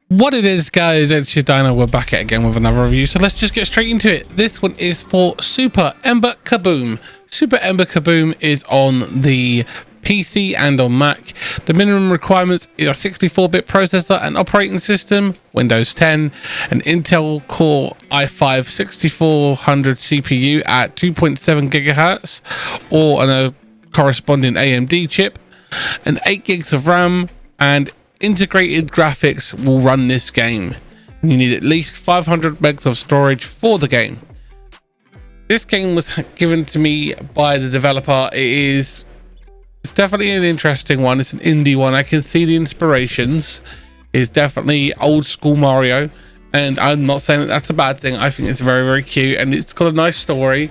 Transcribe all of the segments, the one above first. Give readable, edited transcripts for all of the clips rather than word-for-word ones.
What it is, guys, it's your Dino. We're back at again with another review, so let's just get straight into it. This one is for Super Ember Kaboom. Super Ember Kaboom is on the PC and on Mac. The minimum requirements is a 64-bit processor and operating system, Windows 10, an Intel Core i5 6400 CPU at 2.7 gigahertz, or a corresponding AMD chip, and 8 gigs of RAM, and integrated graphics will run this game. You need at least 500 megs of storage for the game. This game was given to me by the developer. It's definitely an interesting one. It's an indie one. I can see the inspirations. It's definitely old school Mario, and I'm not saying that that's a bad thing. I think it's very, very cute, and it's got a nice story.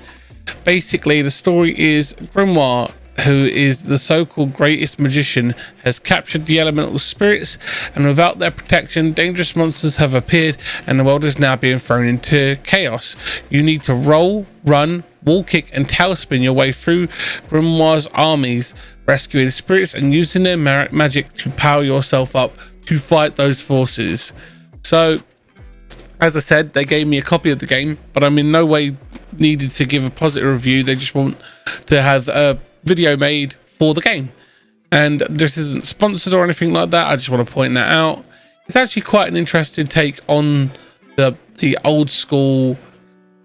Basically, the story is Grimoire, who is the so-called greatest magician, has captured the elemental spirits, and without their protection, dangerous monsters have appeared and the world is now being thrown into chaos. You need to roll, run, wall kick and tailspin your way through Grimoire's armies, rescuing spirits and using their magic to power yourself up to fight those forces. So, as I said, they gave me a copy of the game, but I'm in no way needed to give a positive review. They just want to have a video made for the game, and this isn't sponsored or anything like that. I just want to point that out. It's actually quite an interesting take on the old school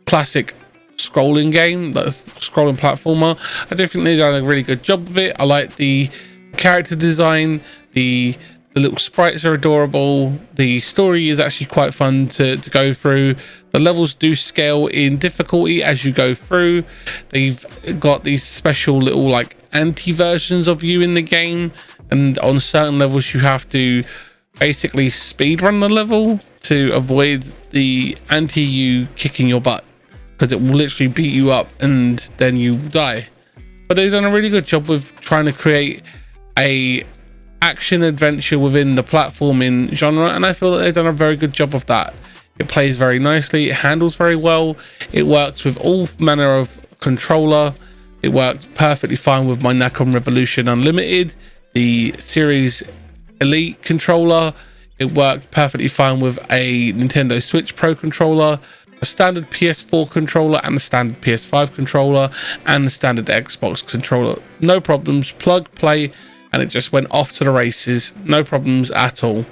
classic scrolling game, that's scrolling platformer. I do think they've done a really good job of it. I like the character design, the little sprites are adorable. The story is actually quite fun to go through. The levels do scale in difficulty as you go through. They've got these special little like anti-versions of you in the game, and on certain levels you have to basically speed run the level to avoid the anti-you kicking your butt, because it will literally beat you up and then you die. But they've done a really good job with trying to create a action adventure within the platforming genre, and I feel that they've done a very good job of that. It plays very nicely, it handles very well, it works with all manner of controller. It works perfectly fine with my Nacon Revolution Unlimited, the Series Elite controller. It worked perfectly fine with a Nintendo Switch Pro controller, a standard PS4 controller and the standard PS5 controller, and the standard Xbox controller. No problems, plug, play, and it just went off to the races. No problems at all.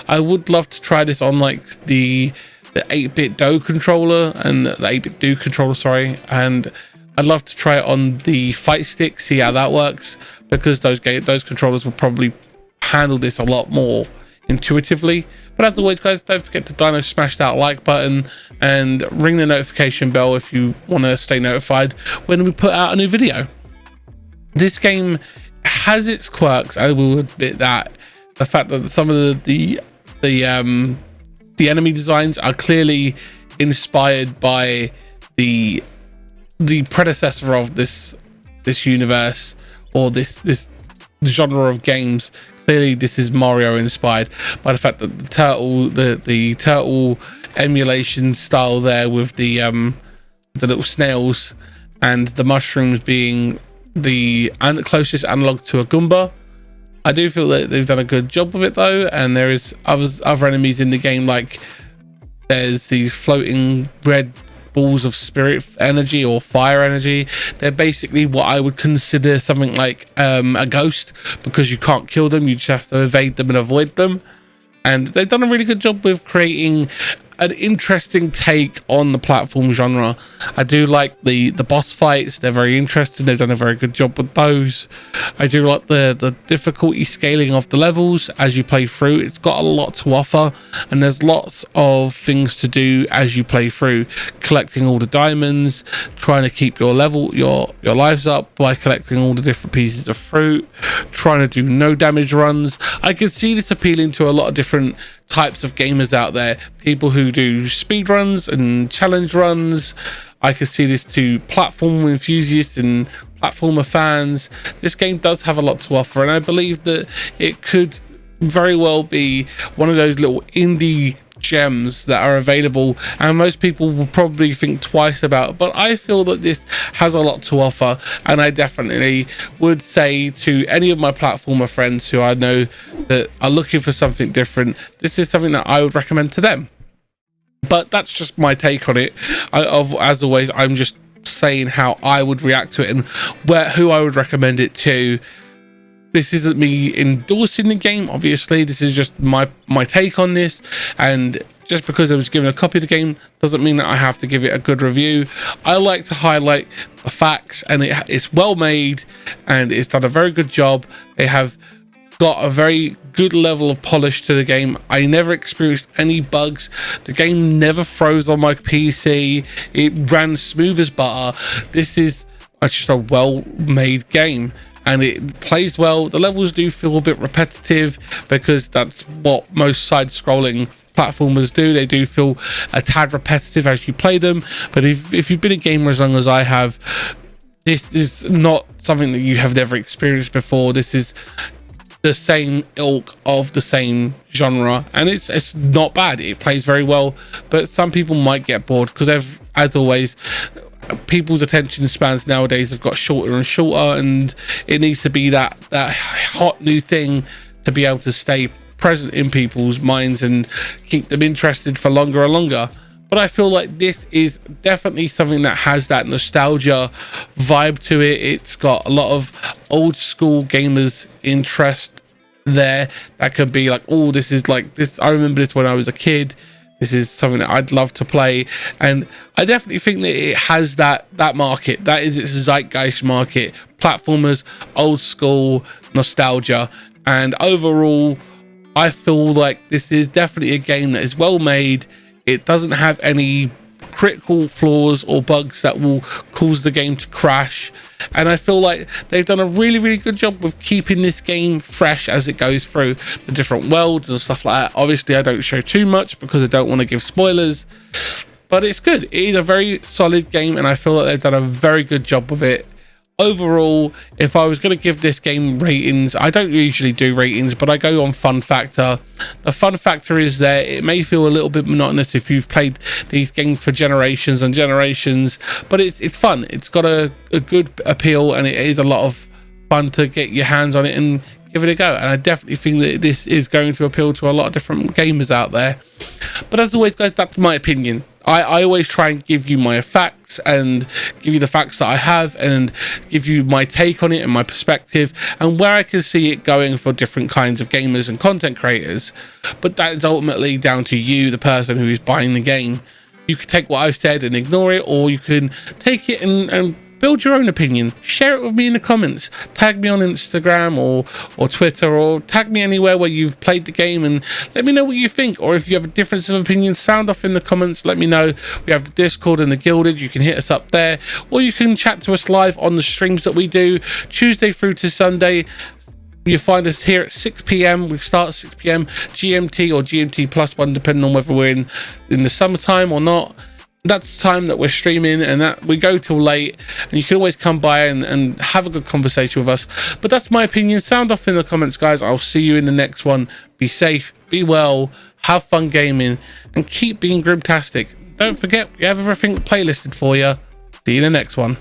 I would love to try this on like the 8-bit Do controller and the 8-bit Do controller, sorry, and I'd love to try it on the fight stick, see how that works, because those controllers will probably handle this a lot more intuitively. But as always, guys, don't forget to Dino smash that like button and ring the notification bell if you want to stay notified when we put out a new video. This game has its quirks. I will admit that. The fact that some of the enemy designs are clearly inspired by the predecessor of this universe, or this genre of games. Clearly this is Mario inspired by the fact that the turtle emulation style there with the little snails and the mushrooms being the closest analog to a Goomba. I do feel that they've done a good job of it though, and there is other enemies in the game, like there's these floating red balls of spirit energy or fire energy. They're basically what I would consider something like a ghost, because you can't kill them, you just have to evade them and avoid them. And they've done a really good job with creating an interesting take on the platform genre. I do like the boss fights. They're very interesting. They've done a very good job with those. I do like the difficulty scaling of the levels as you play through. It's got a lot to offer, and there's lots of things to do as you play through, collecting all the diamonds, trying to keep your lives up by collecting all the different pieces of fruit, trying to do no damage runs. I can see this appealing to a lot of different types of gamers out there, people who do speed runs and challenge runs. I could see this to platform enthusiasts and platformer fans. This game does have a lot to offer, and I believe that it could very well be one of those little indie gems that are available and most people will probably think twice about, but I feel that this has a lot to offer, and I definitely would say to any of my platformer friends who I know that are looking for something different, this is something that I would recommend to them. But that's just my take on it. As always, I'm just saying how I would react to it and who I would recommend it to. This isn't me endorsing the game, obviously. This is just my take on this, and just because I was given a copy of the game doesn't mean that I have to give it a good review. I like to highlight the facts, and it's well made and it's done a very good job. They have got a very good level of polish to the game. I never experienced any bugs. The game never froze on my PC. It ran smooth as butter. This is just a well-made game, and it plays well. The levels do feel a bit repetitive because that's what most side-scrolling platformers do. They do feel a tad repetitive as you play them, but if you've been a gamer as long as I have, this is not something that you have never experienced before. This is the same ilk of the same genre, and it's not bad. It plays very well, but some people might get bored because, as always, people's attention spans nowadays have got shorter and shorter, and it needs to be that hot new thing to be able to stay present in people's minds and keep them interested for longer and longer. But I feel like this is definitely something that has that nostalgia vibe to it. It's got a lot of old school gamers interest there. That could be like, oh, this is like this, I remember this when I was a kid. This is something that I'd love to play, and I definitely think that it has that market. That is its zeitgeist market. Platformers, old school nostalgia, and overall I feel like this is definitely a game that is well made. It doesn't have any critical flaws or bugs that will cause the game to crash, and I feel like they've done a really good job with keeping this game fresh as it goes through the different worlds and stuff like that. Obviously I don't show too much because I don't want to give spoilers, but it's good. It is a very solid game, and I feel like they've done a very good job with it. Overall, if I was going to give this game ratings, I don't usually do ratings, but I go on fun factor. The fun factor is there. It may feel a little bit monotonous if you've played these games for generations and generations, but it's fun. It's got a good appeal, and it is a lot of fun to get your hands on it and give it a go. And I definitely think that this is going to appeal to a lot of different gamers out there. But as always, guys, that's my opinion. I always try and give you my facts and give you the facts that I have and give you my take on it and my perspective and where I can see it going for different kinds of gamers and content creators. But that is ultimately down to you, the person who is buying the game. You can take what I've said and ignore it, or you can take it and build your own opinion. Share it with me in the comments. Tag me on Instagram or Twitter, or tag me anywhere where you've played the game and let me know what you think. Or if you have a difference of opinion, sound off in the comments. Let me know. We have the Discord and the Gilded. You can hit us up there, or you can chat to us live on the streams that we do Tuesday through to Sunday. You find us here at 6 p.m. We start at 6 p.m. GMT or GMT +1, depending on whether we're in the summertime or not. That's the time that we're streaming, and that we go till late, and you can always come by and have a good conversation with us. But that's my opinion. Sound off in the comments, guys. I'll see you in the next one. Be safe, be well, have fun gaming, and keep being grimtastic. Don't forget, we have everything playlisted for you. See you in the next one.